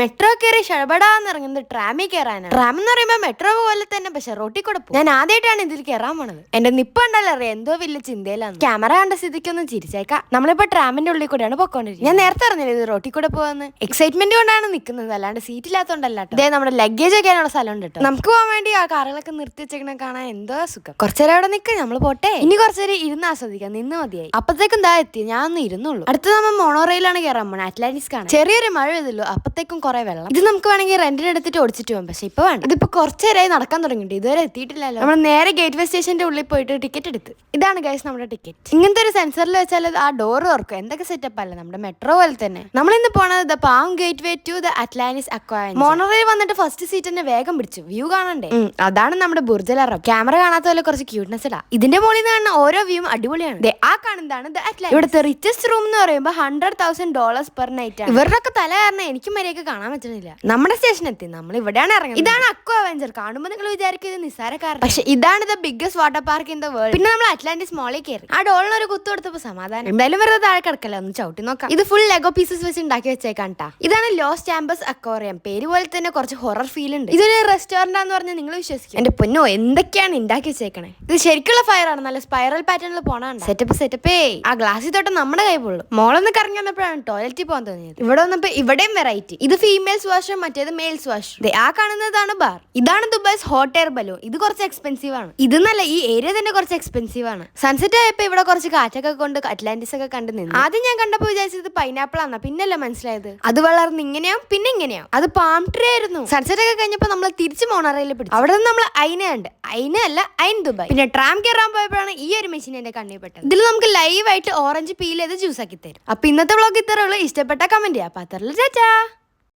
Metro കയറി ഷടപടാന്ന് ഇറങ്ങുന്നത് ട്രാമിൽ കയറാനാണ്. Tram എന്ന് പറയുമ്പോൾ മെട്രോ പോലെ തന്നെ, പക്ഷെ റോട്ടിൽ കൂടെ പോകും. ഞാൻ ആദ്യമായിട്ടാണ് ഇതിൽ കയറാൻ പോണത്. എന്റെ നിപ്പ് കണ്ടാലും അറിയാം എന്തോ വലിയ ചിന്തയിലാണ്. ക്യാമറ കണ്ട സ്ഥിതിക്കൊന്നും ചിരിച്ചേക്കാം. നമ്മളിപ്പോ ട്രാമിന്റെ ഉള്ളിൽ കൂടെയാണ് പൊക്കോണ്ടിരിക്കുന്നത്. ഞാൻ നേരത്തെ അറിഞ്ഞില്ല ഇത് റോട്ടിൽ കൂടെ പോകാന്ന്. എക്സൈറ്റ്മെന്റ് കൊണ്ടാണ് നിൽക്കുന്നത്, അല്ലാണ്ട് സീറ്റ് ഇല്ലാത്തോണ്ടല്ല. ഇതേ നമ്മുടെ ലഗേജ് വെക്കാനുള്ള സ്ഥലം ഉണ്ട് കേട്ടോ. നമുക്ക് പോകാൻ വേണ്ടി ആ കാറുകളൊക്കെ നിർത്തി വെച്ചേക്കണ കാണാൻ എന്തോ സുഖം. കുറച്ചേരം അവിടെ നിൽക്കുക, നമ്മൾ പോട്ടെ. ഇനി കുറച്ചേരം ഇരുന്ന് ആസ്വദിക്കാം. നിന്ന് മതിയായി. അപ്പത്തേക്കും എന്താ എത്തി, ഞാൻ ഒന്ന് ഇരുന്നുള്ളൂ. അടുത്ത് നമ്മൾ മോണോറയിലാണ് കയറാൻ പോണത്. അറ്റ്ലാന്റിസ് കാണാൻ. ചെറിയൊരു മഴ പെയ്തല്ലോ, അപ്പത്തേക്കും കുറെ വെള്ളം. ഇത് നമുക്ക് വേണമെങ്കിൽ റെന്റിന് എടുത്തിട്ട് ഓടിച്ചിട്ട് പോകാം, പക്ഷെ ഇപ്പൊ വേണ്ട. ഇതിപ്പോ കുറച്ചേരായി നടക്കാൻ തുടങ്ങിയിട്ട് ഇതുവരെ എത്തിയിട്ടില്ലല്ലോ. നമ്മൾ നേരെ ഗേറ്റ് വേ സ്റ്റേഷന്റെ ഉള്ളിൽ പോയിട്ട് ടിക്കറ്റ് എടുത്ത്. ഇതാണ് ഗൈസ് നമ്മുടെ ടിക്കറ്റ്. ഇങ്ങനത്തെ ഒരു സെൻസറിൽ വെച്ചാൽ ആ ഡോർ തുറക്കും. എന്തൊക്കെ സെറ്റപ്പ് അല്ല, നമ്മുടെ മെട്രോ പോലെ തന്നെ. നമ്മൾ ഇന്ന് പോണത് the palm gateway to the Atlantis aquarium. മോണോറയിൽ വന്നിട്ട് ഫസ്റ്റ് സീറ്റ് തന്നെ വേഗം പിടിച്ചു. വ്യൂ കാണണ്ടേ? അതാണ് നമ്മുടെ ബുർജ് അൽ അറബ്. ക്യാമറ കാണാത്ത പോലെ കുറച്ച് ക്യൂട്ട്നെസ് ഇടാ. ഇതിന്റെ മുകളിൽ നിന്ന് കാണുന്ന ഓരോ വ്യൂവും അടിപൊളിയാണ്. ആ കാണുന്നതാണ് ദ അറ്റ്ലാന്റിസ്. ഇവിടുത്തെ റിച്ചസ്റ്റ് റൂം എന്ന് പറയുമ്പോൾ $100,000 പെർ നൈറ്റ് ആണ്. ഇവരുടെ തല കാരണം എനിക്ക് മര്യാദക്ക് കാണാൻ പറ്റുന്നില്ല. നമ്മുടെ സ്റ്റേഷൻ എത്തി, നമ്മൾ ഇവിടെയാണ് ഇറങ്ങുന്നത്. ഇതാണ് അക്വാ അവഞ്ചർ. കാണുമ്പോൾ നിങ്ങൾ വിചാരിക്കും ഇത് നിസ്സാരക്കാരൻ, പക്ഷെ ഇതാണ് the biggest water park in the world. പിന്നെ നമ്മൾ അറ്റ്ലാന്റിസ് മോളിൽ കയറി. ആ ഡോളിന് ഒരു കുത്തു കൊടുത്തപ്പോൾ സമാധാനം. എന്തായാലും വെറുതെ താഴെ കിടക്കല്ല, ഒന്ന് ചവിട്ടി നോക്കാം. ഇത് ഫുൾ ലെഗോ പീസസ് വെച്ച് ഉണ്ടാക്കി വെച്ചേക്കാണ്ടാ. ഇതാണ് ലോസ് ചാമ്പേഴ്സ് അക്വാറിയം. പേര് പോലെ തന്നെ കുറച്ച് ഹൊറർ ഫീൽ ഉണ്ട്. ഇതൊരു റെസ്റ്റോറന്റ് ആണെന്ന് പറഞ്ഞാൽ നിങ്ങൾ വിശ്വസിക്കും? എന്റെ പൊന്നോ, എന്തൊക്കെയാണ് ഉണ്ടാക്കി വെച്ചേക്കണേ. ഇത് ശരിക്കുള്ള ഫയർ ആണ്, നല്ല സ്പൈറൽ പാറ്റേണിൽ പോണാണ്. സെറ്റപ്പേ. ആ ഗ്ലാസ്സിൽ തൊട്ട് നമ്മുടെ കൈ പൊള്ളും. മോളൊന്ന് കറങ്ങി വന്നപ്പോഴാണ് ടോയ്ലറ്റിൽ പോകാൻ തോന്നിയത്. ഇവിടെ വന്നപ്പോ ഇവിടെയും വെറൈറ്റി. ഇത് ഫീമെയിൽസ് വാഷും മറ്റേത് മെയിൽസ് വാഷും. ആ കാണുന്നതാണ് ബാർ. ഇതാണ് ദുബായ്സ് ഹോട്ട് എയർ ബലൂൺ. ഇത് കുറച്ച് എക്സ്പെൻസീവ് ആണ്. ഇത് നല്ല ഈ ഏരിയ തന്നെ കുറച്ച് എക്സ്പെൻസീവ് ആണ്. സൺസെറ്റ് ആയപ്പോ ഇവിടെ കുറച്ച് കാറ്റൊക്കെ കൊണ്ട് അറ്റ്ലാന്റിസ് ഒക്കെ കണ്ടു നിന്ന്. ആദ്യം ഞാൻ കണ്ടപ്പോൾ വിചാരിച്ചത് പൈനാപ്പിൾ ആണ്, പിന്നല്ല മനസ്സിലായത് അത് വളർന്ന് ഇങ്ങനെയാവും പിന്നെ ഇങ്ങനെയാവും. അത് പാം ട്രീ ആയിരുന്നു. സൺസെറ്റ് ഒക്കെ കഴിഞ്ഞപ്പോൾ നമ്മൾ തിരിച്ച് മോണറയിൽ പിടിച്ചു. അവിടെ നിന്ന് നമ്മൾ അയിനുണ്ട്. അയിനല്ല ഐൻ ദുബായ്. പിന്നെ ട്രാം കയറാൻ പോയപ്പോഴാണ് ഈ ഒരു മെഷീൻ എന്റെ കണ്ണിൽ പെട്ടത്. ഇതിൽ നമുക്ക് ലൈവ് ആയിട്ട് ഓറഞ്ച് പീൽ ചെയ്ത് ജ്യൂസ് ആക്കി തരും. അപ്പൊ ഇന്നത്തെ വ്ളോഗ് ഇത്രയുള്ളൂ. ഇഷ്ടപ്പെട്ട കമന്റ് ചെയ്യാം. അപ്പൊ അത്രയുള്ളൂ. ചാച്ചാ.